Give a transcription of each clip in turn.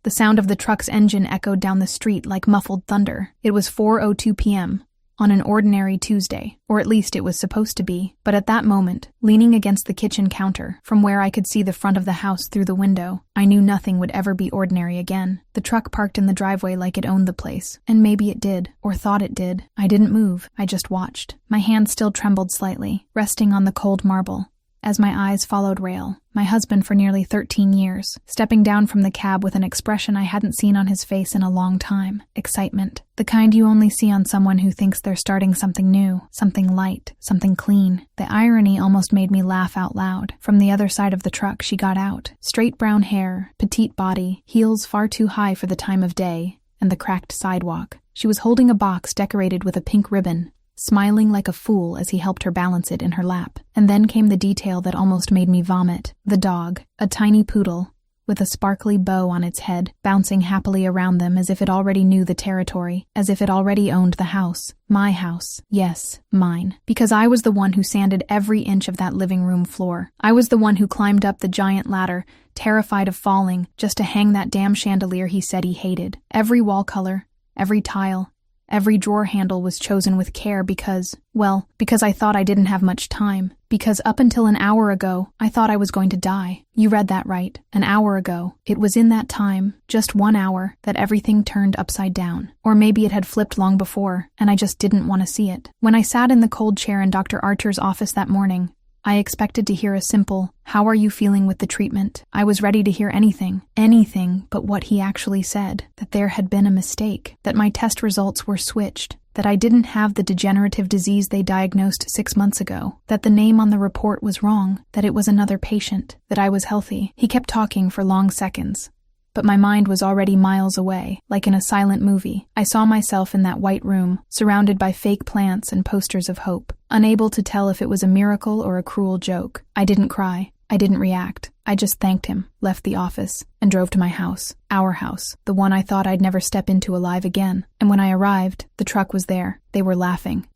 The sound of the truck's engine echoed down the street like muffled thunder. It was 4:02 p.m. on an ordinary Tuesday, or at least it was supposed to be, but at that moment, leaning against the kitchen counter, from where I could see the front of the house through the window, I knew nothing would ever be ordinary again. The truck parked in the driveway like it owned the place, and maybe it did, or thought it did. I didn't move, I just watched. My hand still trembled slightly, resting on the cold marble, as my eyes followed Rail, my husband for nearly 13 years, stepping down from the cab with an expression I hadn't seen on his face in a long time. Excitement. The kind you only see on someone who thinks they're starting something new, something light, something clean. The irony almost made me laugh out loud. From the other side of the truck, she got out. Straight brown hair, petite body, heels far too high for the time of day, and the cracked sidewalk. She was holding a box decorated with a pink ribbon, smiling like a fool as he helped her balance it in her lap. And then came the detail that almost made me vomit. The dog, a tiny poodle, with a sparkly bow on its head, bouncing happily around them as if it already knew the territory, as if it already owned the house. My house. Yes, mine. Because I was the one who sanded every inch of that living room floor. I was the one who climbed up the giant ladder, terrified of falling, just to hang that damn chandelier he said he hated. Every wall color, every tile, every drawer handle was chosen with care because I thought I didn't have much time. Because up until an hour ago, I thought I was going to die. You read that right. An hour ago. It was in that time, just 1 hour, that everything turned upside down. Or maybe it had flipped long before, and I just didn't want to see it. When I sat in the cold chair in Dr. Archer's office that morning, I expected to hear a simple, "How are you feeling with the treatment?" I was ready to hear anything but what he actually said, that there had been a mistake, that my test results were switched, that I didn't have the degenerative disease they diagnosed 6 months ago, that the name on the report was wrong, that it was another patient, that I was healthy. He kept talking for long seconds, but my mind was already miles away, like in a silent movie. I saw myself in that white room, surrounded by fake plants and posters of hope, unable to tell if it was a miracle or a cruel joke. I didn't cry. I didn't react. I just thanked him, left the office, and drove to my house. Our house. The one I thought I'd never step into alive again. And when I arrived, the truck was there. They were laughing.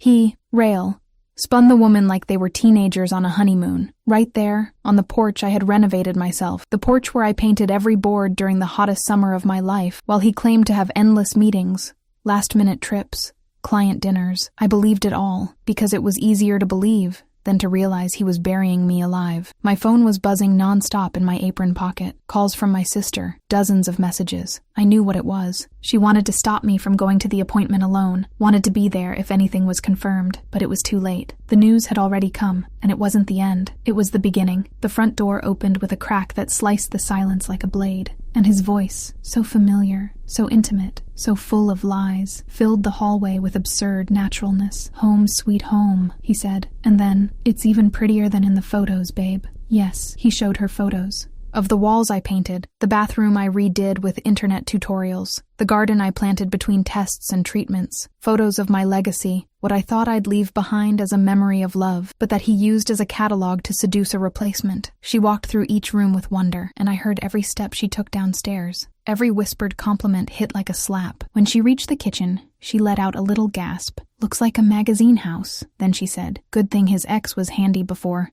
Rail, spun the woman like they were teenagers on a honeymoon. Right there, on the porch I had renovated myself, the porch where I painted every board during the hottest summer of my life, while he claimed to have endless meetings, last-minute trips, client dinners. I believed it all, because it was easier to believe than to realize he was burying me alive. My phone was buzzing non-stop in my apron pocket. Calls from my sister, dozens of messages. I knew what it was. She wanted to stop me from going to the appointment alone, wanted to be there if anything was confirmed, but it was too late. The news had already come, and it wasn't the end. It was the beginning. The front door opened with a crack that sliced the silence like a blade, and his voice, so familiar, so intimate, so full of lies, filled the hallway with absurd naturalness. "Home sweet home," he said, and then, "It's even prettier than in the photos, babe." Yes, he showed her photos. Of the walls I painted, the bathroom I redid with internet tutorials, the garden I planted between tests and treatments, photos of my legacy, what I thought I'd leave behind as a memory of love, but that he used as a catalog to seduce a replacement. She walked through each room with wonder, and I heard every step she took downstairs. Every whispered compliment hit like a slap. When she reached the kitchen, she let out a little gasp. "Looks like a magazine house." Then she said, "Good thing his ex was handy before,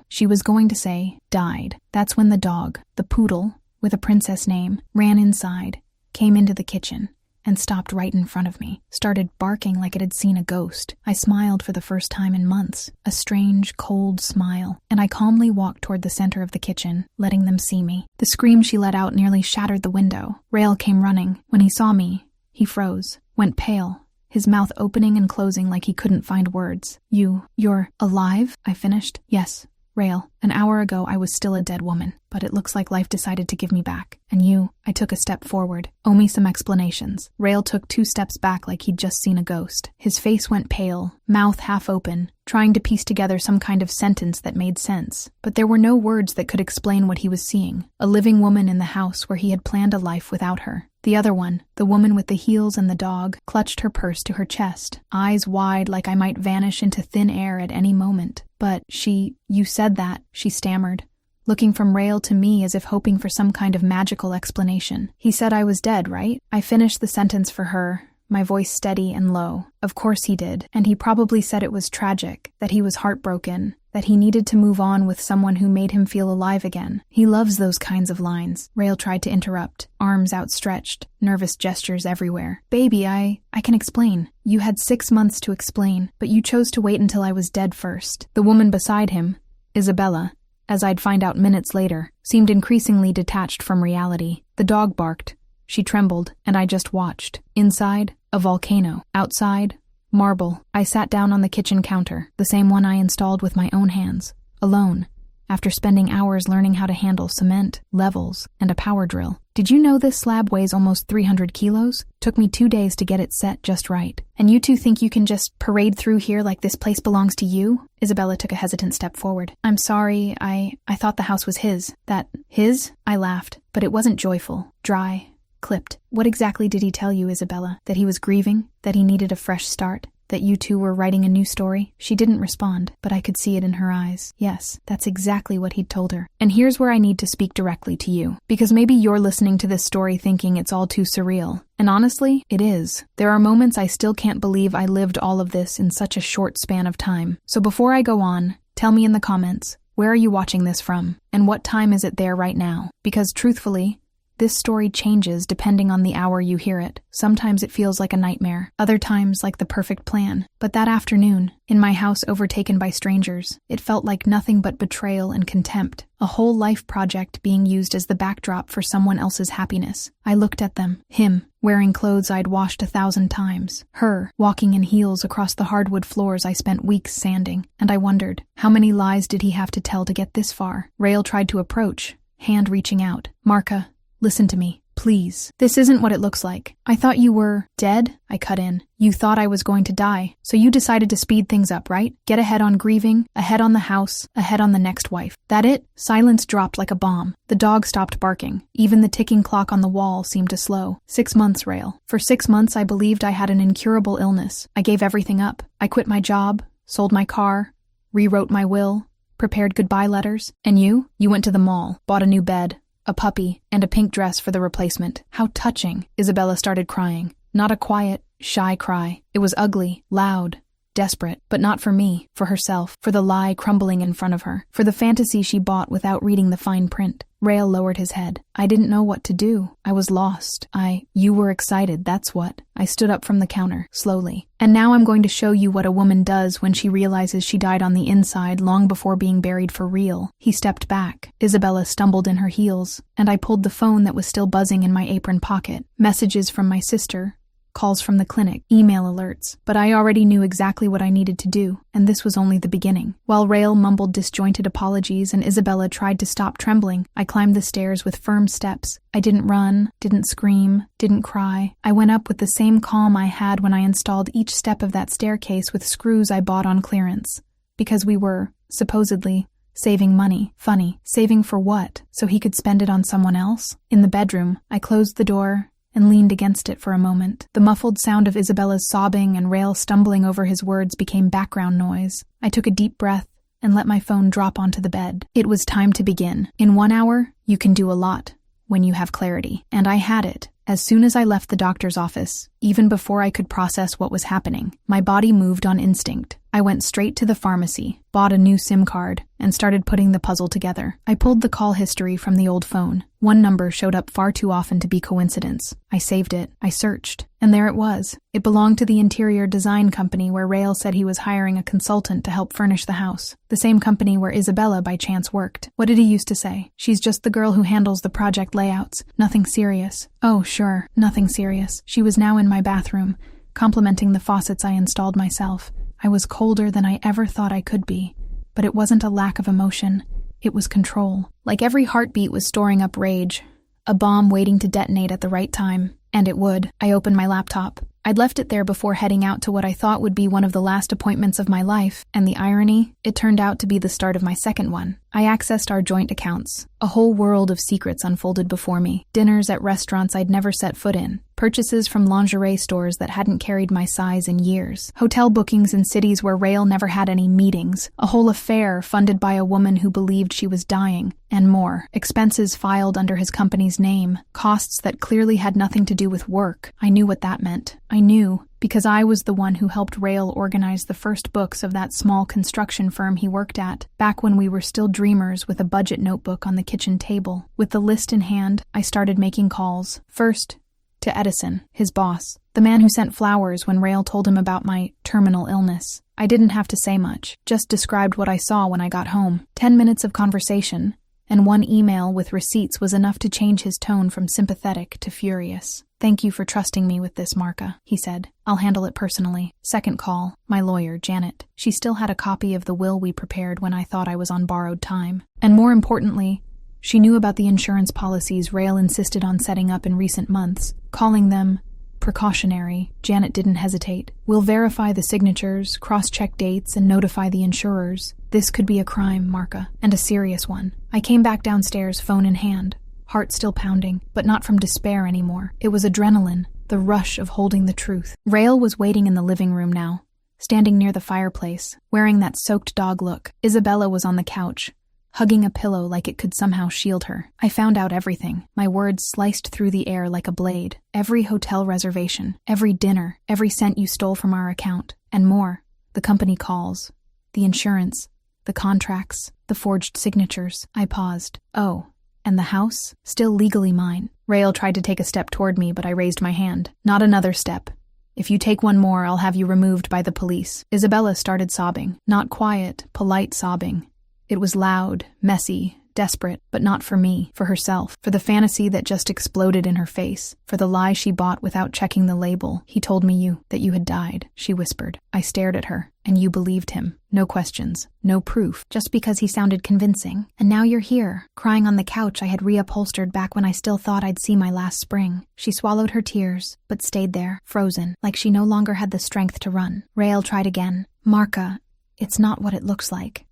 she was going to say, died." That's when the dog, the poodle, with a princess name, ran inside, came into the kitchen, and stopped right in front of me, started barking like it had seen a ghost. I smiled for the first time in months, a strange, cold smile, and I calmly walked toward the center of the kitchen, letting them see me. The scream she let out nearly shattered the window. Rail came running. When he saw me, he froze, went pale, his mouth opening and closing like he couldn't find words. You're alive?" I finished. "Yes, Rail. An hour ago I was still a dead woman, but it looks like life decided to give me back. And you," I took a step forward, "owe me some explanations." Rail took 2 steps back like he'd just seen a ghost. His face went pale, mouth half open, trying to piece together some kind of sentence that made sense. But there were no words that could explain what he was seeing. A living woman in the house where he had planned a life without her. The other one, the woman with the heels and the dog, clutched her purse to her chest, eyes wide like I might vanish into thin air at any moment. "But you said that," she stammered, looking from Rail to me as if hoping for some kind of magical explanation. "He said I was dead, right?" I finished the sentence for her, my voice steady and low. Of course he did, and he probably said it was tragic, that he was heartbroken, that he needed to move on with someone who made him feel alive again. He loves those kinds of lines. Rael tried to interrupt, arms outstretched, nervous gestures everywhere. Baby, I can explain. You had 6 months to explain, but you chose to wait until I was dead first. The woman beside him, Isabella, as I'd find out minutes later, seemed increasingly detached from reality. The dog barked. She trembled, and I just watched. Inside, a volcano. Outside, marble. I sat down on the kitchen counter, the same one I installed with my own hands, alone, after spending hours learning how to handle cement, levels, and a power drill. Did you know this slab weighs almost 300 kilos? Took me 2 days to get it set just right. And you two think you can just parade through here like this place belongs to you? Isabella took a hesitant step forward. I'm sorry, I thought the house was his. That his? I laughed, but it wasn't joyful. Dry. Clipped. What exactly did he tell you, Isabella? That he was grieving? That he needed a fresh start? That you two were writing a new story? She didn't respond, but I could see it in her eyes. Yes, that's exactly what he'd told her. And here's where I need to speak directly to you, because maybe you're listening to this story thinking it's all too surreal. And honestly, it is. There are moments I still can't believe I lived all of this in such a short span of time. So before I go on, tell me in the comments, where are you watching this from? And what time is it there right now? Because truthfully, this story changes depending on the hour you hear it. Sometimes it feels like a nightmare, other times like the perfect plan. But that afternoon, in my house overtaken by strangers, it felt like nothing but betrayal and contempt. A whole life project being used as the backdrop for someone else's happiness. I looked at them. Him, wearing clothes I'd washed 1,000 times. Her, walking in heels across the hardwood floors I spent weeks sanding. And I wondered, how many lies did he have to tell to get this far? Rael tried to approach, hand reaching out. Marka, listen to me, please. This isn't what it looks like. I thought you were dead, I cut in. You thought I was going to die, so you decided to speed things up, right? Get ahead on grieving, ahead on the house, ahead on the next wife. That it? Silence dropped like a bomb. The dog stopped barking. Even the ticking clock on the wall seemed to slow. 6 months, Rael. For 6 months I believed I had an incurable illness. I gave everything up. I quit my job, sold my car, rewrote my will, prepared goodbye letters. And you? You went to the mall, bought a new bed, a puppy, and a pink dress for the replacement. How touching. Isabella started crying. Not a quiet, shy cry. It was ugly, loud, desperate, but not for me, for herself, for the lie crumbling in front of her, for the fantasy she bought without reading the fine print. Rael lowered his head. I didn't know what to do. I was lost. You were excited, that's what. I stood up from the counter, slowly. And now I'm going to show you what a woman does when she realizes she died on the inside long before being buried for real. He stepped back. Isabella stumbled in her heels, and I pulled the phone that was still buzzing in my apron pocket. Messages from my sister, calls from the clinic, email alerts. But I already knew exactly what I needed to do, and this was only the beginning. While Rael mumbled disjointed apologies and Isabella tried to stop trembling, I climbed the stairs with firm steps. I didn't run, didn't scream, didn't cry. I went up with the same calm I had when I installed each step of that staircase with screws I bought on clearance. Because we were, supposedly, saving money. Funny. Saving for what? So he could spend it on someone else? In the bedroom, I closed the door and leaned against it for a moment. The muffled sound of Isabella's sobbing and Rael stumbling over his words became background noise. I took a deep breath and let my phone drop onto the bed. It was time to begin. In 1 hour, you can do a lot when you have clarity. And I had it. As soon as I left the doctor's office, even before I could process what was happening, my body moved on instinct. I went straight to the pharmacy, bought a new SIM card, and started putting the puzzle together. I pulled the call history from the old phone. One number showed up far too often to be coincidence. I saved it. I searched. And there it was. It belonged to the interior design company where Rael said he was hiring a consultant to help furnish the house. The same company where Isabella by chance worked. What did he used to say? She's just the girl who handles the project layouts. Nothing serious. Oh, sure. Nothing serious. She was now in my bathroom, complimenting the faucets I installed myself. I was colder than I ever thought I could be. But it wasn't a lack of emotion. It was control. Like every heartbeat was storing up rage. A bomb waiting to detonate at the right time. And it would. I opened my laptop. I'd left it there before heading out to what I thought would be one of the last appointments of my life, and the irony, it turned out to be the start of my second one. I accessed our joint accounts. A whole world of secrets unfolded before me. Dinners at restaurants I'd never set foot in. Purchases from lingerie stores that hadn't carried my size in years. Hotel bookings in cities where Rael never had any meetings. A whole affair funded by a woman who believed she was dying. And more. Expenses filed under his company's name. Costs that clearly had nothing to do with work. I knew what that meant. I knew, because I was the one who helped Rael organize the first books of that small construction firm he worked at, back when we were still dreamers with a budget notebook on the kitchen table. With the list in hand, I started making calls. First, to Edison, his boss, the man who sent flowers when Rael told him about my terminal illness. I didn't have to say much, just described what I saw when I got home. 10 minutes of conversation, and one email with receipts was enough to change his tone from sympathetic to furious. "Thank you for trusting me with this, Marka," he said. "I'll handle it personally." Second call, my lawyer, Janet. She still had a copy of the will we prepared when I thought I was on borrowed time. And more importantly, she knew about the insurance policies Rael insisted on setting up in recent months, calling them precautionary. Janet didn't hesitate. "We'll verify the signatures, cross-check dates, and notify the insurers. This could be a crime, Marka, and a serious one." I came back downstairs, phone in hand, heart still pounding, but not from despair anymore. It was adrenaline, the rush of holding the truth. Rael was waiting in the living room now, standing near the fireplace, wearing that soaked dog look. Isabella was on the couch, hugging a pillow like it could somehow shield her. I found out everything. My words sliced through the air like a blade. Every hotel reservation, every dinner, every cent you stole from our account, and more. The company calls, the insurance, the contracts, the forged signatures. I paused. Oh, and the house? Still legally mine. Rael tried to take a step toward me, but I raised my hand. "Not another step. If you take one more, I'll have you removed by the police." Isabella started sobbing. Not quiet, polite sobbing. It was loud, messy, desperate, but not for me, for herself, for the fantasy that just exploded in her face, for the lie she bought without checking the label. "He told me that you had died," she whispered. I stared at her, and you believed him. No questions, no proof, just because he sounded convincing. "And now you're here, crying on the couch I had reupholstered back when I still thought I'd see my last spring." She swallowed her tears, but stayed there, frozen, like she no longer had the strength to run. Rael tried again. "Marka, it's not what it looks like.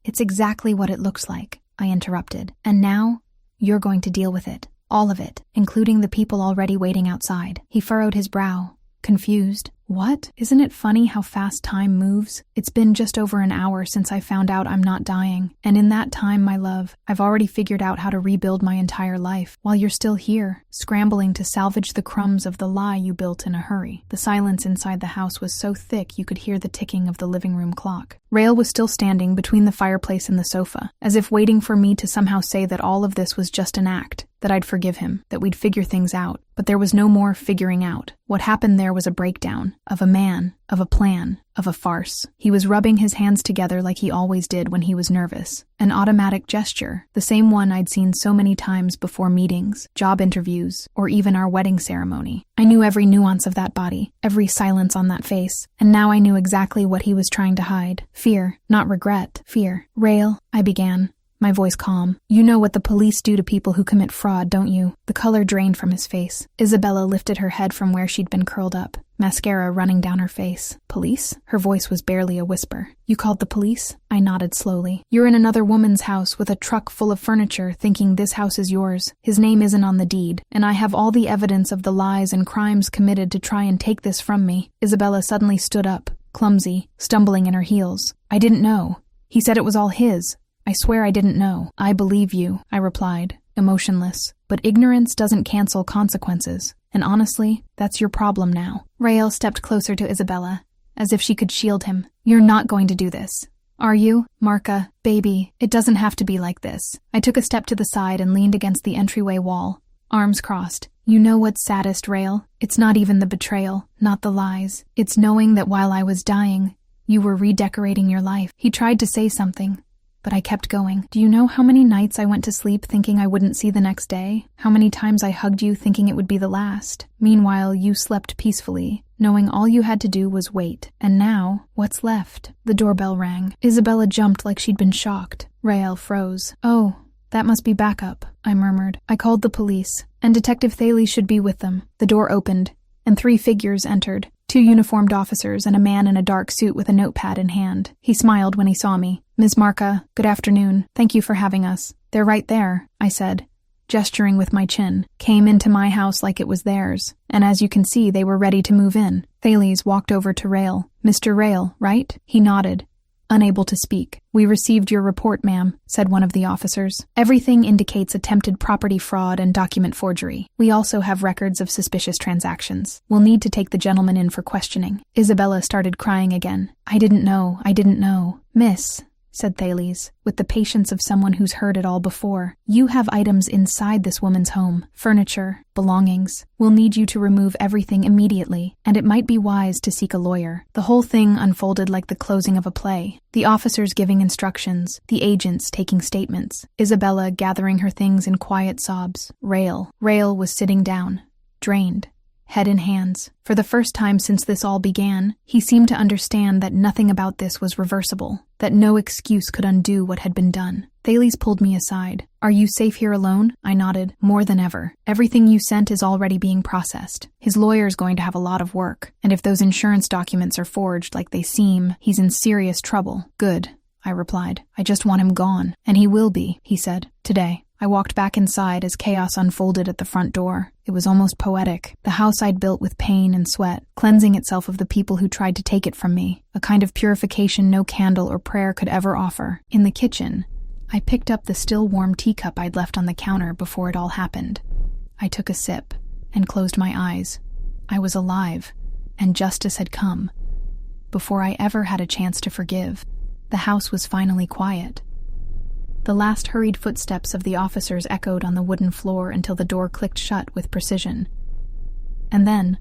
It's exactly what it looks like," I interrupted. "And now, you're going to deal with it. All of it, including the people already waiting outside." He furrowed his brow, confused. "What? Isn't it funny how fast time moves? It's been just over an hour since I found out I'm not dying. And in that time, my love, I've already figured out how to rebuild my entire life, while you're still here, scrambling to salvage the crumbs of the lie you built in a hurry." The silence inside the house was so thick you could hear the ticking of the living room clock. Rael was still standing between the fireplace and the sofa, as if waiting for me to somehow say that all of this was just an act, that I'd forgive him, that we'd figure things out. But there was no more figuring out. What happened there was a breakdown, of a man, of a plan, of a farce. He was rubbing his hands together like he always did when he was nervous. An automatic gesture, the same one I'd seen so many times before meetings, job interviews, or even our wedding ceremony. I knew every nuance of that body, every silence on that face, and now I knew exactly what he was trying to hide. Fear, not regret, fear. "Rael," I began, my voice calm. "You know what the police do to people who commit fraud, don't you?" The color drained from his face. Isabella lifted her head from where she'd been curled up, mascara running down her face. "Police?" Her voice was barely a whisper. "You called the police?" I nodded slowly. "You're in another woman's house with a truck full of furniture thinking this house is yours. His name isn't on the deed, and I have all the evidence of the lies and crimes committed to try and take this from me." Isabella suddenly stood up, clumsy, stumbling in her heels. "I didn't know. He said it was all his. I swear I didn't know." "I believe you," I replied, emotionless. "But ignorance doesn't cancel consequences. And honestly, that's your problem now." Rael stepped closer to Isabella, as if she could shield him. "You're not going to do this, are you? Marka, baby, it doesn't have to be like this." I took a step to the side and leaned against the entryway wall, arms crossed. "You know what's saddest, Rael? It's not even the betrayal, not the lies. It's knowing that while I was dying, you were redecorating your life." He tried to say something, but I kept going. "Do you know how many nights I went to sleep thinking I wouldn't see the next day? How many times I hugged you thinking it would be the last? Meanwhile, you slept peacefully, knowing all you had to do was wait. And now, what's left?" The doorbell rang. Isabella jumped like she'd been shocked. Rael froze. "Oh, that must be backup," I murmured. "I called the police, and Detective Thaley should be with them." The door opened, and 3 figures entered. 2 uniformed officers and a man in a dark suit with a notepad in hand. He smiled when he saw me. "Ms. Marka, good afternoon. Thank you for having us." "They're right there," I said, gesturing with my chin, came into my house like it was theirs, and as you can see, they were ready to move in. Thales walked over to Rail. Mr. Rail, right? He nodded, unable to speak. We received your report, ma'am, said one of the officers. Everything indicates attempted property fraud and document forgery. We also have records of suspicious transactions. We'll need to take the gentleman in for questioning. Isabella started crying again. I didn't know. Miss, said Thales, with the patience of someone who's heard it all before. You have items inside this woman's home, furniture, belongings. We'll need you to remove everything immediately, and it might be wise to seek a lawyer. The whole thing unfolded like the closing of a play. The officers giving instructions, the agents taking statements, Isabella gathering her things in quiet sobs. Rail was sitting down, drained, head in hands. For the first time since this all began, he seemed to understand that nothing about this was reversible, that no excuse could undo what had been done. Thales pulled me aside. Are you safe here alone? I nodded. More than ever. Everything you sent is already being processed. His lawyer's going to have a lot of work, and if those insurance documents are forged like they seem, he's in serious trouble. Good, I replied. I just want him gone. And he will be, he said. Today. I walked back inside as chaos unfolded at the front door. It was almost poetic. The house I'd built with pain and sweat, cleansing itself of the people who tried to take it from me, a kind of purification no candle or prayer could ever offer. In the kitchen, I picked up the still warm teacup I'd left on the counter before it all happened. I took a sip and closed my eyes. I was alive, and justice had come. Before I ever had a chance to forgive, the house was finally quiet. The last hurried footsteps of the officers echoed on the wooden floor until the door clicked shut with precision. And then,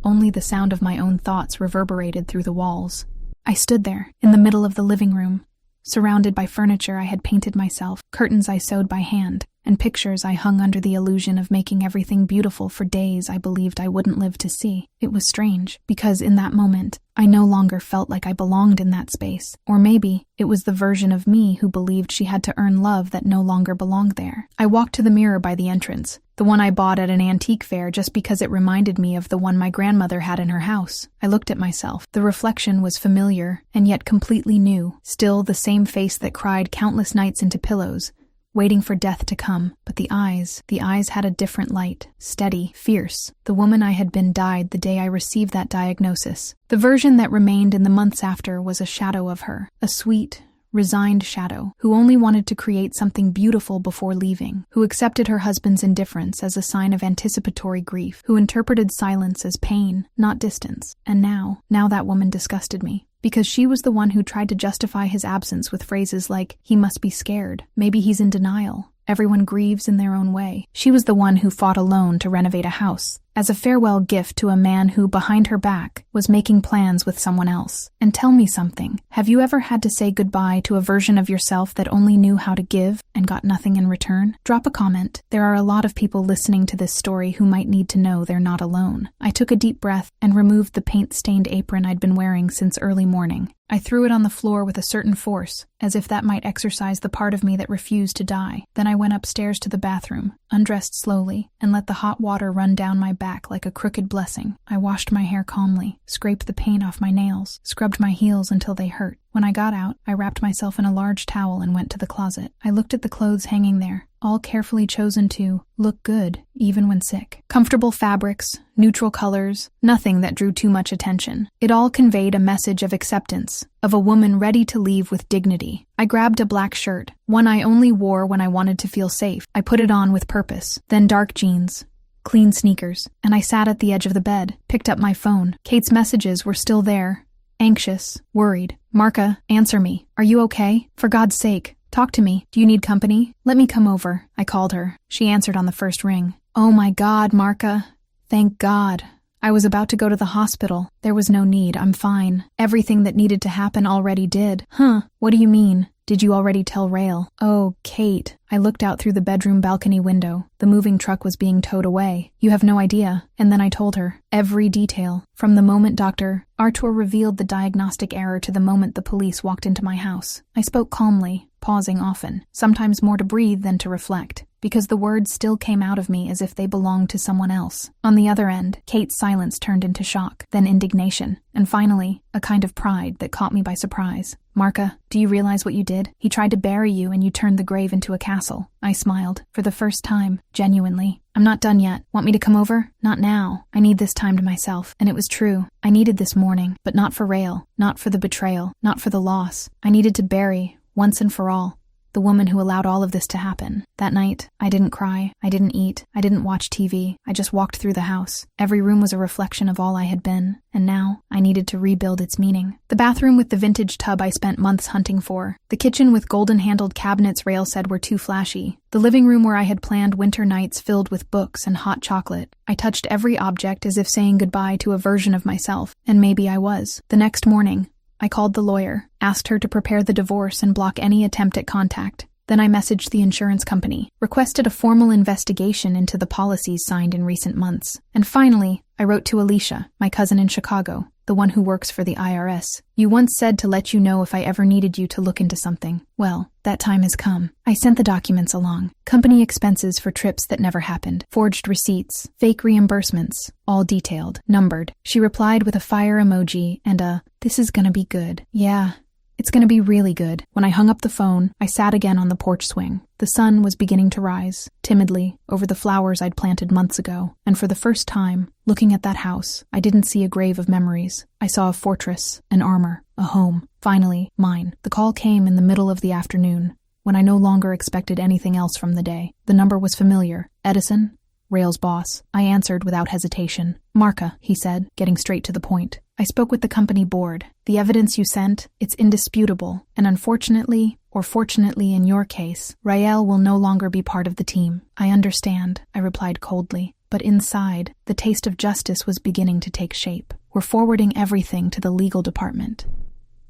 only the sound of my own thoughts reverberated through the walls. I stood there, in the middle of the living room, surrounded by furniture I had painted myself, curtains I sewed by hand, and pictures I hung under the illusion of making everything beautiful for days I believed I wouldn't live to see. It was strange, because in that moment, I no longer felt like I belonged in that space. Or maybe it was the version of me who believed she had to earn love that no longer belonged there. I walked to the mirror by the entrance, the one I bought at an antique fair just because it reminded me of the one my grandmother had in her house. I looked at myself. The reflection was familiar and yet completely new. Still the same face that cried countless nights into pillows, waiting for death to come. But the eyes had a different light, steady, fierce. The woman I had been died the day I received that diagnosis. The version that remained in the months after was a shadow of her, a sweet, resigned shadow, who only wanted to create something beautiful before leaving, who accepted her husband's indifference as a sign of anticipatory grief, who interpreted silence as pain, not distance. And now that woman disgusted me. Because she was the one who tried to justify his absence with phrases like, he must be scared, maybe he's in denial, everyone grieves in their own way. She was the one who fought alone to renovate a house, as a farewell gift to a man who, behind her back, was making plans with someone else. And tell me something, have you ever had to say goodbye to a version of yourself that only knew how to give and got nothing in return? Drop a comment. There are a lot of people listening to this story who might need to know they're not alone. I took a deep breath and removed the paint-stained apron I'd been wearing since early morning. I threw it on the floor with a certain force, as if that might exorcise the part of me that refused to die. Then I went upstairs to the bathroom, undressed slowly, and let the hot water run down my back like a crooked blessing. I washed my hair calmly, scraped the paint off my nails, scrubbed my heels until they hurt. When I got out, I wrapped myself in a large towel and went to the closet. I looked at the clothes hanging there, all carefully chosen to look good, even when sick. Comfortable fabrics, neutral colors, nothing that drew too much attention. It all conveyed a message of acceptance, of a woman ready to leave with dignity. I grabbed a black shirt, one I only wore when I wanted to feel safe. I put it on with purpose. Then dark jeans, clean sneakers, and I sat at the edge of the bed, picked up my phone. Kate's messages were still there. Anxious, worried. Marka, answer me. Are you okay? For God's sake, talk to me. Do you need company? Let me come over. I called her. She answered on the first ring. Oh my God, Marka. Thank God. I was about to go to the hospital. There was no need. I'm fine. Everything that needed to happen already did. Huh? What do you mean? Did you already tell Rail? Oh, Kate. I looked out through the bedroom balcony window. The moving truck was being towed away. You have no idea. And then I told her. Every detail. From the moment Dr. Artur revealed the diagnostic error to the moment the police walked into my house. I spoke calmly, pausing often, sometimes more to breathe than to reflect. because the words still came out of me as if they belonged to someone else. On the other end, Kate's silence turned into shock, then indignation, and finally, a kind of pride that caught me by surprise. "Marka, do you realize what you did? He tried to bury you and you turned the grave into a castle." I smiled, for the first time, genuinely. "I'm not done yet. Want me to come over?" "Not now. I need this time to myself." And it was true. I needed this morning, but not for Rael, not for the betrayal, not for the loss. I needed to bury, once and for all, the woman who allowed all of this to happen. That night, I didn't cry, I didn't eat, I didn't watch TV, I just walked through the house. Every room was a reflection of all I had been, and now I needed to rebuild its meaning. The bathroom with the vintage tub I spent months hunting for. The kitchen with golden-handled cabinets Rael said were too flashy. The living room where I had planned winter nights filled with books and hot chocolate. I touched every object as if saying goodbye to a version of myself, and maybe I was. The next morning, I called the lawyer, asked her to prepare the divorce and block any attempt at contact. Then I messaged the insurance company, requested a formal investigation into the policies signed in recent months. And finally, I wrote to Alicia, my cousin in Chicago, the one who works for the IRS. "You once said to let you know if I ever needed you to look into something. Well, that time has come." I sent the documents along. Company expenses for trips that never happened, forged receipts, fake reimbursements, all detailed, numbered. She replied with a fire emoji and a, "This is gonna be good." Yeah, it's gonna be really good. When I hung up the phone, I sat again on the porch swing. The sun was beginning to rise, timidly, over the flowers I'd planted months ago. And for the first time, looking at that house, I didn't see a grave of memories. I saw a fortress, an armor, a home. Finally, mine. The call came in the middle of the afternoon, when I no longer expected anything else from the day. The number was familiar. Edison, Rael's boss. I answered without hesitation. "Marka," he said, getting straight to the point. "I spoke with the company board. The evidence you sent, it's indisputable, and unfortunately, or fortunately in your case, Rael will no longer be part of the team." "I understand," I replied coldly, but inside, the taste of justice was beginning to take shape. "We're forwarding everything to the legal department.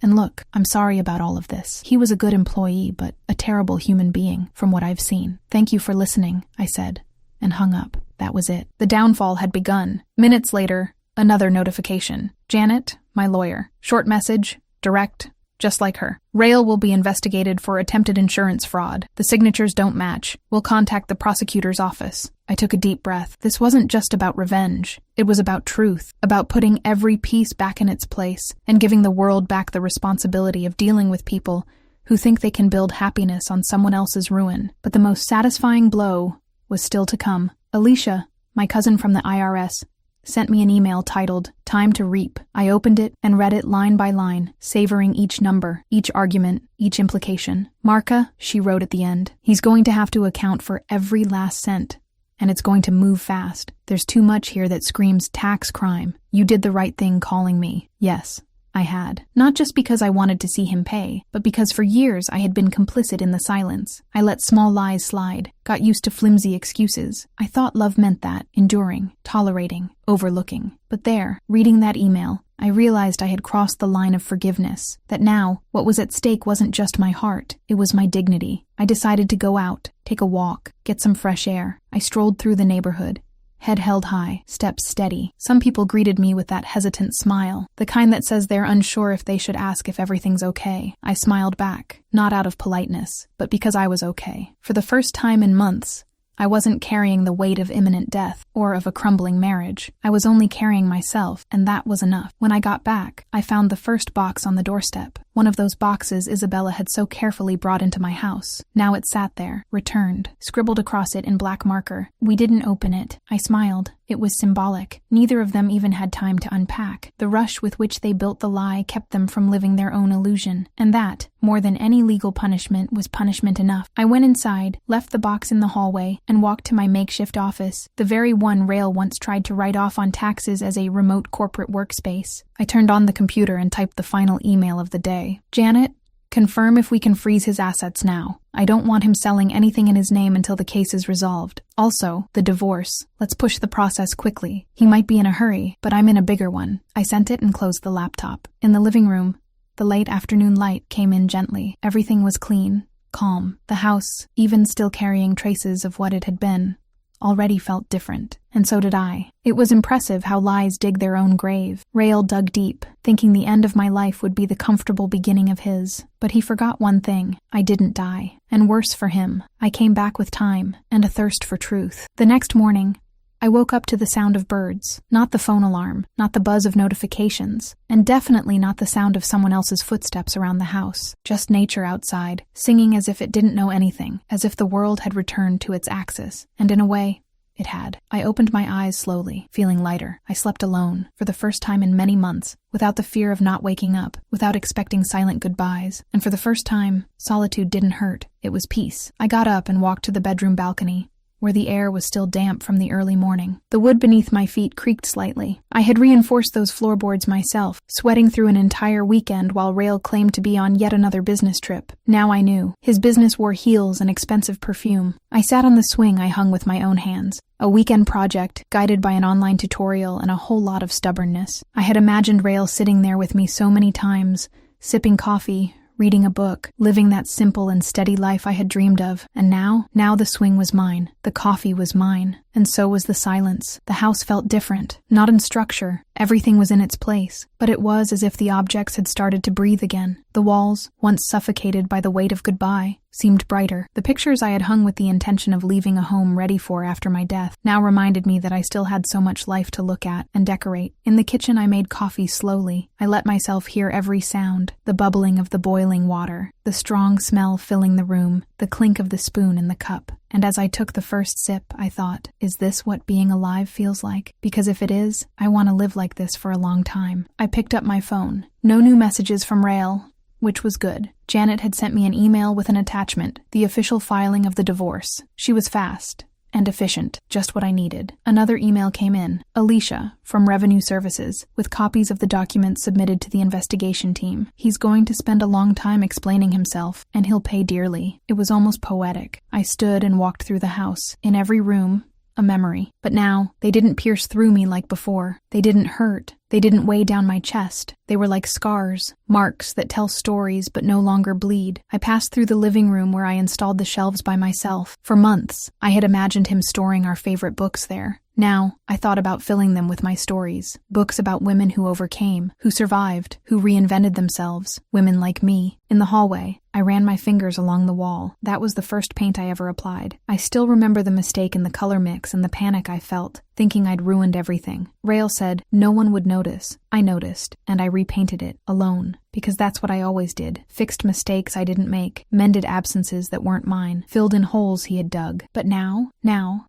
And look, I'm sorry about all of this. He was a good employee, but a terrible human being, from what I've seen. Thank you for listening," I said, and hung up. That was it. The downfall had begun. Minutes later, another notification. "Janet, my lawyer. Short message, direct, just like her. Rael will be investigated for attempted insurance fraud. The signatures don't match. We'll contact the prosecutor's office." I took a deep breath. This wasn't just about revenge. It was about truth, about putting every piece back in its place and giving the world back the responsibility of dealing with people who think they can build happiness on someone else's ruin. But the most satisfying blow was still to come. Alicia, my cousin from the IRS, sent me an email titled, "Time to Reap." I opened it and read it line by line, savoring each number, each argument, each implication. "Marka," she wrote at the end, "he's going to have to account for every last cent, and it's going to move fast. There's too much here that screams tax crime. You did the right thing calling me." Yes, I had. Not just because I wanted to see him pay, but because for years I had been complicit in the silence. I let small lies slide, got used to flimsy excuses. I thought love meant that, enduring, tolerating, overlooking. But there, reading that email, I realized I had crossed the line of forgiveness, that now, what was at stake wasn't just my heart, it was my dignity. I decided to go out, take a walk, get some fresh air. I strolled through the neighborhood, head held high, steps steady. Some people greeted me with that hesitant smile, the kind that says they're unsure if they should ask if everything's okay. I smiled back, not out of politeness, but because I was okay. For the first time in months, I wasn't carrying the weight of imminent death or of a crumbling marriage. I was only carrying myself, and that was enough. When I got back, I found the first box on the doorstep, one of those boxes Isabella had so carefully brought into my house. Now it sat there, returned, scribbled across it in black marker. We didn't open it. I smiled. It was symbolic. Neither of them even had time to unpack. The rush with which they built the lie kept them from living their own illusion. And that, more than any legal punishment, was punishment enough. I went inside, left the box in the hallway, and walked to my makeshift office, the very one Rael once tried to write off on taxes as a remote corporate workspace. I turned on the computer and typed the final email of the day. "Janet, confirm if we can freeze his assets now. I don't want him selling anything in his name until the case is resolved. Also, the divorce. Let's push the process quickly. He might be in a hurry, but I'm in a bigger one." I sent it and closed the laptop. In the living room, the late afternoon light came in gently. Everything was clean, calm. The house, even still carrying traces of what it had been, already felt different, and so did I. It was impressive how lies dig their own grave. Rael dug deep, thinking the end of my life would be the comfortable beginning of his. But he forgot one thing: I didn't die. And worse for him, I came back with time, and a thirst for truth. The next morning, I woke up to the sound of birds, not the phone alarm, not the buzz of notifications, and definitely not the sound of someone else's footsteps around the house. Just nature outside, singing as if it didn't know anything, as if the world had returned to its axis. And in a way, it had. I opened my eyes slowly, feeling lighter. I slept alone, for the first time in many months, without the fear of not waking up, without expecting silent goodbyes. And for the first time, solitude didn't hurt. It was peace. I got up and walked to the bedroom balcony, where the air was still damp from the early morning. The wood beneath my feet creaked slightly. I had reinforced those floorboards myself, sweating through an entire weekend while Rael claimed to be on yet another business trip. Now I knew. His business wore heels and expensive perfume. I sat on the swing I hung with my own hands. A weekend project, guided by an online tutorial and a whole lot of stubbornness. I had imagined Rael sitting there with me so many times, sipping coffee, reading a book, living that simple and steady life I had dreamed of. And now the swing was mine. The coffee was mine. And so was the silence. The house felt different. Not in structure. Everything was in its place. But it was as if the objects had started to breathe again. The walls, once suffocated by the weight of goodbye, seemed brighter. The pictures I had hung with the intention of leaving a home ready for after my death now reminded me that I still had so much life to look at and decorate. In the kitchen I made coffee slowly. I let myself hear every sound, the bubbling of the boiling water, the strong smell filling the room, the clink of the spoon in the cup. And as I took the first sip, I thought, is this what being alive feels like? Because if it is, I want to live like this for a long time. I picked up my phone. No new messages from Rael, which was good. Janet had sent me an email with an attachment, the official filing of the divorce. She was fast and efficient, just what I needed. Another email came in, Alicia, from Revenue Services, with copies of the documents submitted to the investigation team. He's going to spend a long time explaining himself, and he'll pay dearly. It was almost poetic. I stood and walked through the house. In every room, a memory. But now, they didn't pierce through me like before. They didn't hurt. They didn't weigh down my chest. They were like scars, marks that tell stories but no longer bleed. I passed through the living room where I installed the shelves by myself. For months, I had imagined him storing our favorite books there. Now, I thought about filling them with my stories. Books about women who overcame, who survived, who reinvented themselves. Women like me. In the hallway, I ran my fingers along the wall. That was the first paint I ever applied. I still remember the mistake in the color mix and the panic I felt, thinking I'd ruined everything. Rael said no one would notice. I noticed, and I repainted it, alone. Because that's what I always did. Fixed mistakes I didn't make, mended absences that weren't mine, filled in holes he had dug. But now,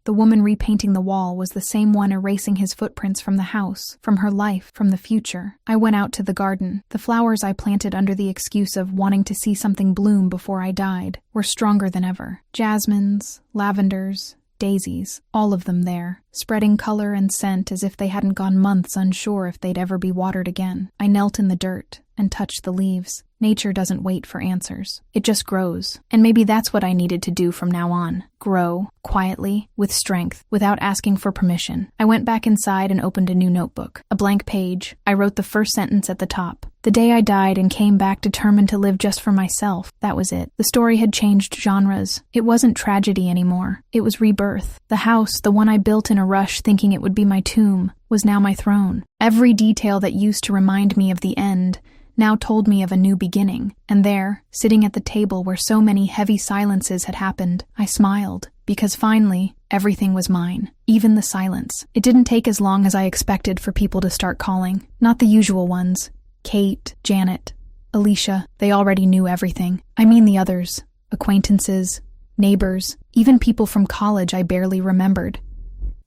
the woman repainting the wall was the same one erasing his footprints from the house, from her life, from the future. I went out to the garden. The flowers I planted under the excuse of wanting to see something bloom before I died were stronger than ever. Jasmines, lavenders, daisies, all of them there, spreading color and scent as if they hadn't gone months unsure if they'd ever be watered again. I knelt in the dirt and touched the leaves. Nature doesn't wait for answers. It just grows. And maybe that's what I needed to do from now on. Grow, quietly, with strength, without asking for permission. I went back inside and opened a new notebook. A blank page. I wrote the first sentence at the top. The day I died and came back determined to live just for myself. That was it. The story had changed genres. It wasn't tragedy anymore. It was rebirth. The house, the one I built in a rush thinking it would be my tomb, was now my throne. Every detail that used to remind me of the end now told me of a new beginning. And there, sitting at the table where so many heavy silences had happened, I smiled, because finally, everything was mine, even the silence. It didn't take as long as I expected for people to start calling. Not the usual ones. Kate, Janet, Alicia, they already knew everything. I mean the others. Acquaintances, neighbors, even people from college I barely remembered.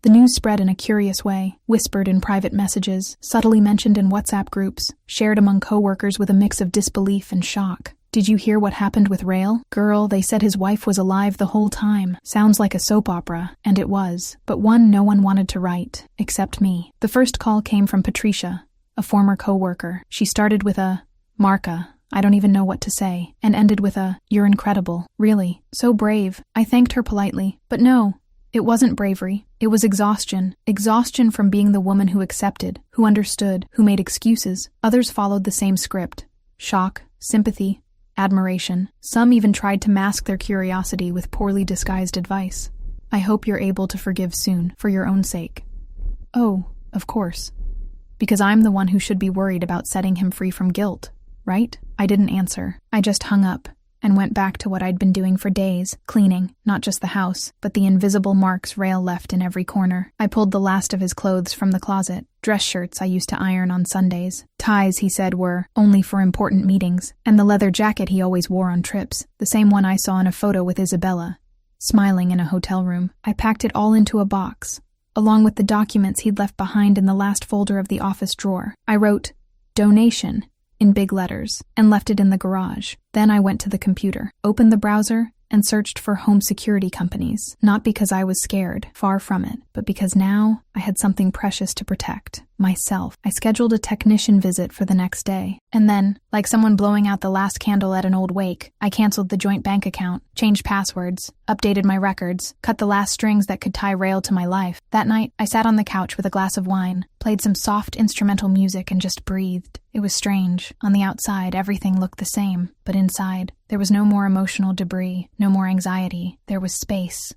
The news spread in a curious way, whispered in private messages, subtly mentioned in WhatsApp groups, shared among coworkers with a mix of disbelief and shock. Did you hear what happened with Rael? Girl, they said his wife was alive the whole time. Sounds like a soap opera, and it was. But one no one wanted to write, except me. The first call came from Patricia, a former coworker. She started with a, Marka, I don't even know what to say, and ended with a, you're incredible. Really, so brave. I thanked her politely, but no. It wasn't bravery. It was exhaustion. Exhaustion from being the woman who accepted, who understood, who made excuses. Others followed the same script. Shock, sympathy, admiration. Some even tried to mask their curiosity with poorly disguised advice. I hope you're able to forgive soon, for your own sake. Oh, of course. Because I'm the one who should be worried about setting him free from guilt, right? I didn't answer. I just hung up and went back to what I'd been doing for days, cleaning, not just the house, but the invisible marks Rail left in every corner. I pulled the last of his clothes from the closet, dress shirts I used to iron on Sundays. Ties, he said, were only for important meetings, and the leather jacket he always wore on trips, the same one I saw in a photo with Isabella, smiling in a hotel room. I packed it all into a box, along with the documents he'd left behind in the last folder of the office drawer. I wrote, "Donation," in big letters, and left it in the garage. Then I went to the computer, opened the browser, and searched for home security companies. Not because I was scared, far from it, but because now I had something precious to protect. Myself. I scheduled a technician visit for the next day. And then, like someone blowing out the last candle at an old wake, I canceled the joint bank account, changed passwords, updated my records, cut the last strings that could tie Rail to my life. That night, I sat on the couch with a glass of wine, played some soft instrumental music, and just breathed. It was strange. On the outside, everything looked the same, but inside, there was no more emotional debris, no more anxiety. There was space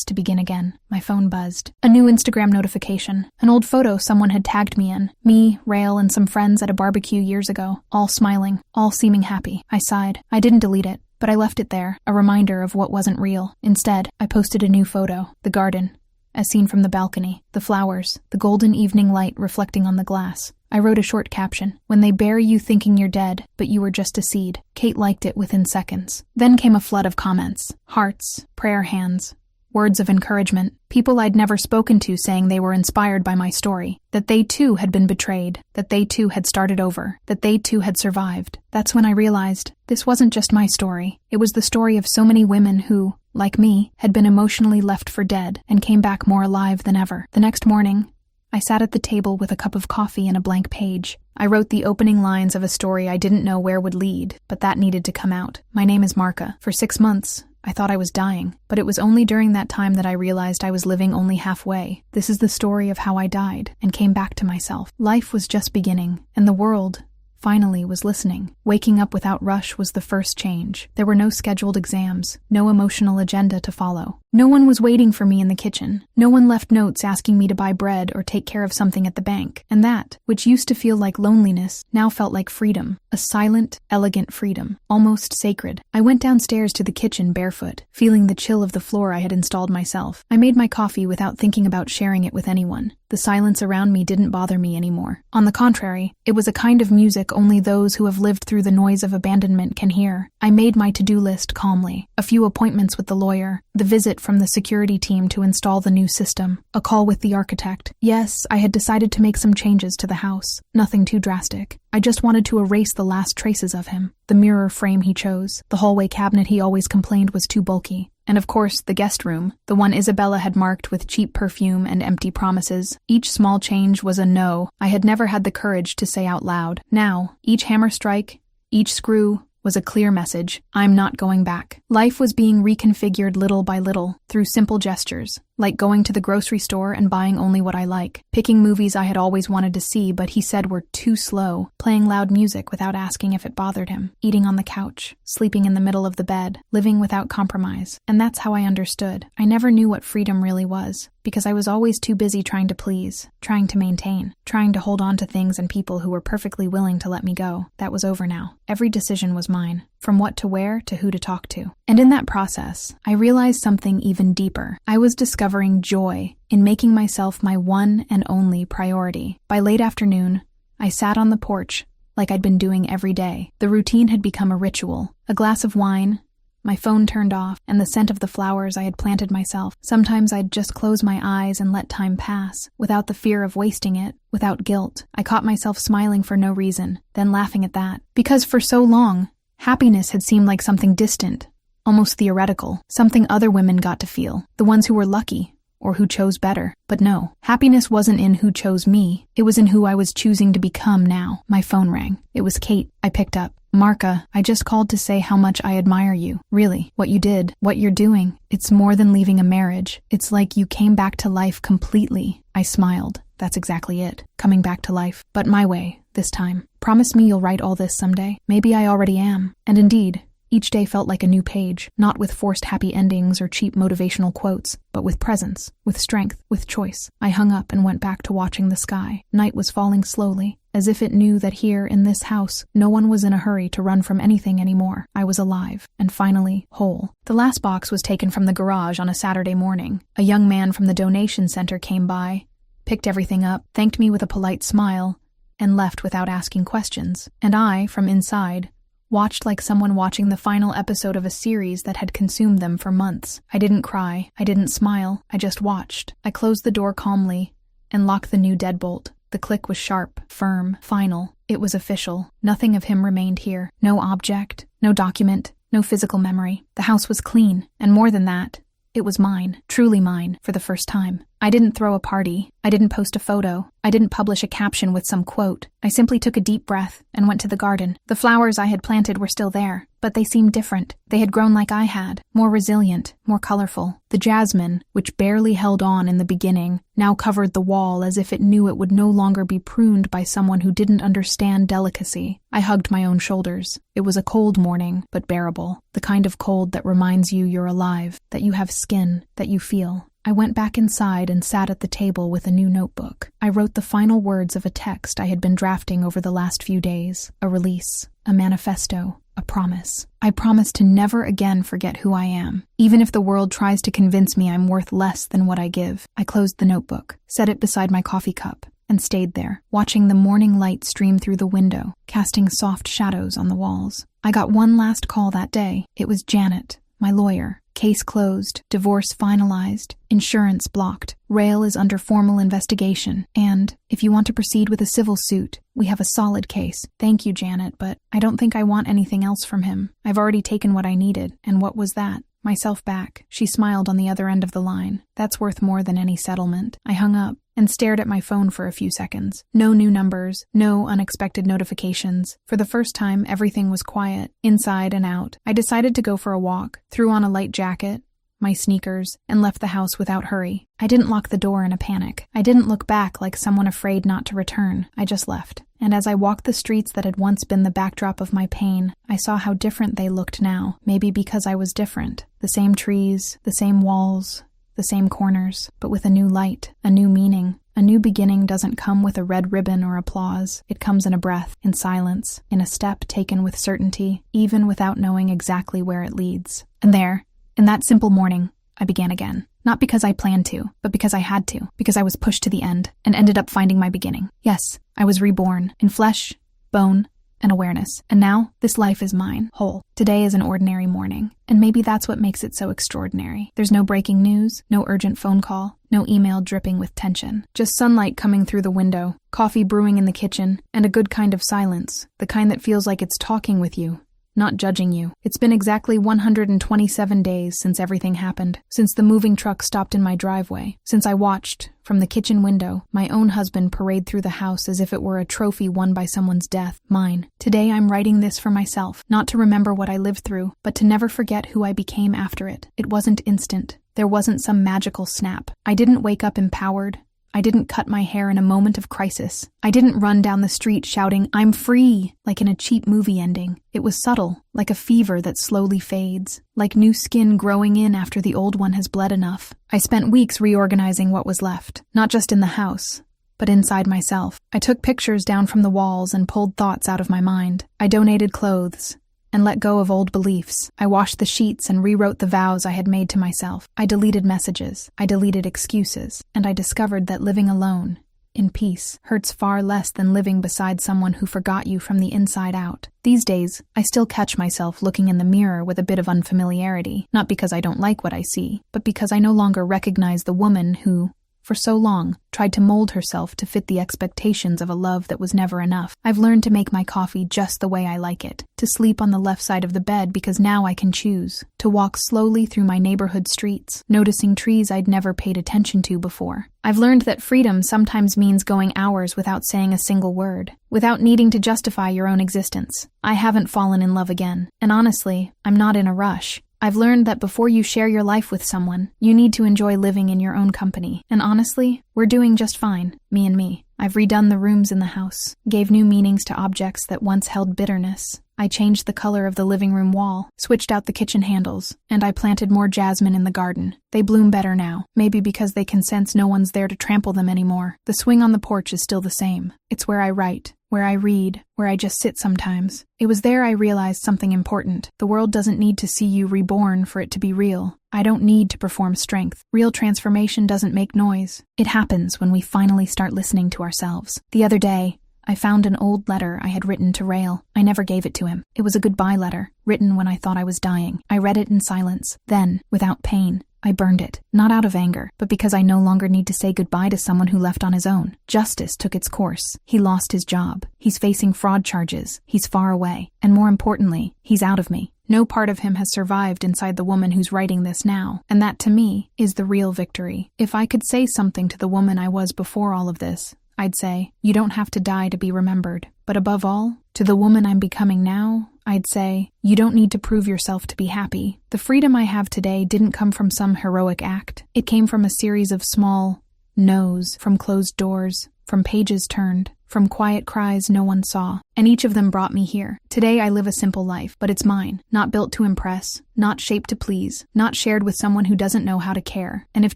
to begin again. My phone buzzed. A new Instagram notification. An old photo someone had tagged me in. Me, Rail, and some friends at a barbecue years ago, all smiling, all seeming happy. I sighed. I didn't delete it, but I left it there, a reminder of what wasn't real. Instead, I posted a new photo. The garden, as seen from the balcony, the flowers, the golden evening light reflecting on the glass. I wrote a short caption, "When they bury you thinking you're dead, but you were just a seed." Kate liked it within seconds. Then came a flood of comments, hearts, prayer hands, words of encouragement, people I'd never spoken to saying they were inspired by my story, that they too had been betrayed, that they too had started over, that they too had survived. That's when I realized this wasn't just my story. It was the story of so many women who, like me, had been emotionally left for dead and came back more alive than ever. The next morning, I sat at the table with a cup of coffee and a blank page. I wrote the opening lines of a story I didn't know where would lead, but that needed to come out. My name is Marka. For 6 months, I thought I was dying, but it was only during that time that I realized I was living only halfway. This is the story of how I died and came back to myself. Life was just beginning, and the world, finally, was listening. Waking up without rush was the first change. There were no scheduled exams, no emotional agenda to follow. No one was waiting for me in the kitchen. No one left notes asking me to buy bread or take care of something at the bank. And that, which used to feel like loneliness, now felt like freedom. A silent, elegant freedom, almost sacred. I went downstairs to the kitchen barefoot, feeling the chill of the floor I had installed myself. I made my coffee without thinking about sharing it with anyone. The silence around me didn't bother me anymore. On the contrary, it was a kind of music only those who have lived through the noise of abandonment can hear. I made my to-do list calmly. A few appointments with the lawyer, the visit from the security team to install the new system, a call with the architect. Yes, I had decided to make some changes to the house. Nothing too drastic. I just wanted to erase the last traces of him. The mirror frame he chose, the hallway cabinet he always complained was too bulky. And of course, the guest room, the one Isabella had marked with cheap perfume and empty promises. Each small change was a no I had never had the courage to say out loud. Now, each hammer strike, each screw, was a clear message. I'm not going back. Life was being reconfigured little by little, through simple gestures, like going to the grocery store and buying only what I like, picking movies I had always wanted to see but he said were too slow, playing loud music without asking if it bothered him, eating on the couch, sleeping in the middle of the bed, living without compromise. And that's how I understood. I never knew what freedom really was, because I was always too busy trying to please, trying to maintain, trying to hold on to things and people who were perfectly willing to let me go. That was over now. Every decision was mine, from what to wear to who to talk to. And in that process, I realized something even deeper. I was discovering joy in making myself my one and only priority. By late afternoon, I sat on the porch like I'd been doing every day. The routine had become a ritual. A glass of wine, my phone turned off, and the scent of the flowers I had planted myself. Sometimes I'd just close my eyes and let time pass, without the fear of wasting it, without guilt. I caught myself smiling for no reason, then laughing at that. Because for so long, happiness had seemed like something distant, almost theoretical, something other women got to feel, the ones who were lucky, or who chose better. But no, happiness wasn't in who chose me, it was in who I was choosing to become now. My phone rang. It was Kate. I picked up. Marka, I just called to say how much I admire you. Really, what you did, what you're doing. It's more than leaving a marriage. It's like you came back to life completely. I smiled. That's exactly it. Coming back to life. But my way, this time. Promise me you'll write all this someday. Maybe I already am. And indeed, Each day felt like a new page, not with forced happy endings or cheap motivational quotes, but with presence, with strength, with choice. I hung up and went back to watching the sky. Night was falling slowly, as if it knew that here, in this house, no one was in a hurry to run from anything anymore. I was alive, and finally, whole. The last box was taken from the garage on a Saturday morning. A young man from the donation center came by, picked everything up, thanked me with a polite smile, and left without asking questions. And I, from inside, watched like someone watching the final episode of a series that had consumed them for months. I didn't cry, I didn't smile, I just watched. I closed the door calmly and locked the new deadbolt. The click was sharp, firm, final. It was official. Nothing of him remained here. No object, no document, no physical memory. The house was clean, and more than that, it was mine, truly mine, for the first time. I didn't throw a party. I didn't post a photo. I didn't publish a caption with some quote. I simply took a deep breath and went to the garden. The flowers I had planted were still there, but they seemed different. They had grown like I had, more resilient, more colorful. The jasmine, which barely held on in the beginning, now covered the wall as if it knew it would no longer be pruned by someone who didn't understand delicacy. I hugged my own shoulders. It was a cold morning, but bearable. The kind of cold that reminds you you're alive, that you have skin, that you feel. I went back inside and sat at the table with a new notebook. I wrote the final words of a text I had been drafting over the last few days. A release, a manifesto, a promise. I promise to never again forget who I am, even if the world tries to convince me I'm worth less than what I give. I closed the notebook, set it beside my coffee cup, and stayed there, watching the morning light stream through the window, casting soft shadows on the walls. I got one last call that day. It was Janet, my lawyer. Case closed, divorce finalized, insurance blocked, Rail is under formal investigation, and if you want to proceed with a civil suit, we have a solid case. Thank you, Janet, but I don't think I want anything else from him. I've already taken what I needed, and what was that? Myself back. She smiled on the other end of the line. That's worth more than any settlement. I hung up and stared at my phone for a few seconds. No new numbers, no unexpected notifications. For the first time, everything was quiet, inside and out. I decided to go for a walk, threw on a light jacket, my sneakers, and left the house without hurry. I didn't lock the door in a panic. I didn't look back like someone afraid not to return. I just left. And as I walked the streets that had once been the backdrop of my pain, I saw how different they looked now, maybe because I was different. The same trees, the same walls, the same corners, but with a new light, a new meaning. A new beginning doesn't come with a red ribbon or applause. It comes in a breath, in silence, in a step taken with certainty, even without knowing exactly where it leads. And there, in that simple morning, I began again. Not because I planned to, but because I had to, because I was pushed to the end, and ended up finding my beginning. Yes, I was reborn, in flesh, bone, and awareness. And now, this life is mine, whole. Today is an ordinary morning, and maybe that's what makes it so extraordinary. There's no breaking news, no urgent phone call, no email dripping with tension. Just sunlight coming through the window, coffee brewing in the kitchen, and a good kind of silence, the kind that feels like it's talking with you, not judging you. It's been exactly 127 days since everything happened, since the moving truck stopped in my driveway, since I watched, from the kitchen window, my own husband parade through the house as if it were a trophy won by someone's death, mine. Today I'm writing this for myself, not to remember what I lived through, but to never forget who I became after it. It wasn't instant. There wasn't some magical snap. I didn't wake up empowered. I didn't cut my hair in a moment of crisis. I didn't run down the street shouting, "I'm free," like in a cheap movie ending. It was subtle, like a fever that slowly fades, like new skin growing in after the old one has bled enough. I spent weeks reorganizing what was left, not just in the house, but inside myself. I took pictures down from the walls and pulled thoughts out of my mind. I donated clothes and let go of old beliefs. I washed the sheets and rewrote the vows I had made to myself. I deleted messages. I deleted excuses. And I discovered that living alone, in peace, hurts far less than living beside someone who forgot you from the inside out. These days, I still catch myself looking in the mirror with a bit of unfamiliarity, not because I don't like what I see, but because I no longer recognize the woman who, for so long, tried to mold herself to fit the expectations of a love that was never enough. I've learned to make my coffee just the way I like it, to sleep on the left side of the bed because now I can choose, to walk slowly through my neighborhood streets, noticing trees I'd never paid attention to before. I've learned that freedom sometimes means going hours without saying a single word, without needing to justify your own existence. I haven't fallen in love again, and honestly, I'm not in a rush. I've learned that before you share your life with someone, you need to enjoy living in your own company. And honestly, we're doing just fine, me and me. I've redone the rooms in the house, gave new meanings to objects that once held bitterness. I changed the color of the living room wall, switched out the kitchen handles, and I planted more jasmine in the garden. They bloom better now, maybe because they can sense no one's there to trample them anymore. The swing on the porch is still the same. It's where I write, where I read, where I just sit sometimes. It was there I realized something important. The world doesn't need to see you reborn for it to be real. I don't need to perform strength. Real transformation doesn't make noise. It happens when we finally start listening to ourselves. The other day, I found an old letter I had written to Rail. I never gave it to him. It was a goodbye letter, written when I thought I was dying. I read it in silence. Then, without pain, I burned it, not out of anger, but because I no longer need to say goodbye to someone who left on his own. Justice took its course. He lost his job. He's facing fraud charges. He's far away. And more importantly, he's out of me. No part of him has survived inside the woman who's writing this now. And that, to me, is the real victory. If I could say something to the woman I was before all of this, I'd say, you don't have to die to be remembered. But above all, to the woman I'm becoming now, I'd say, you don't need to prove yourself to be happy. The freedom I have today didn't come from some heroic act. It came from a series of small no's, from closed doors, from pages turned, from quiet cries no one saw. And each of them brought me here. Today I live a simple life, but it's mine. Not built to impress, not shaped to please, not shared with someone who doesn't know how to care. And if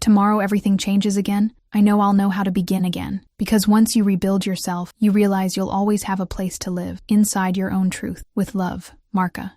tomorrow everything changes again, I know I'll know how to begin again. Because once you rebuild yourself, you realize you'll always have a place to live, inside your own truth. With love, Marka.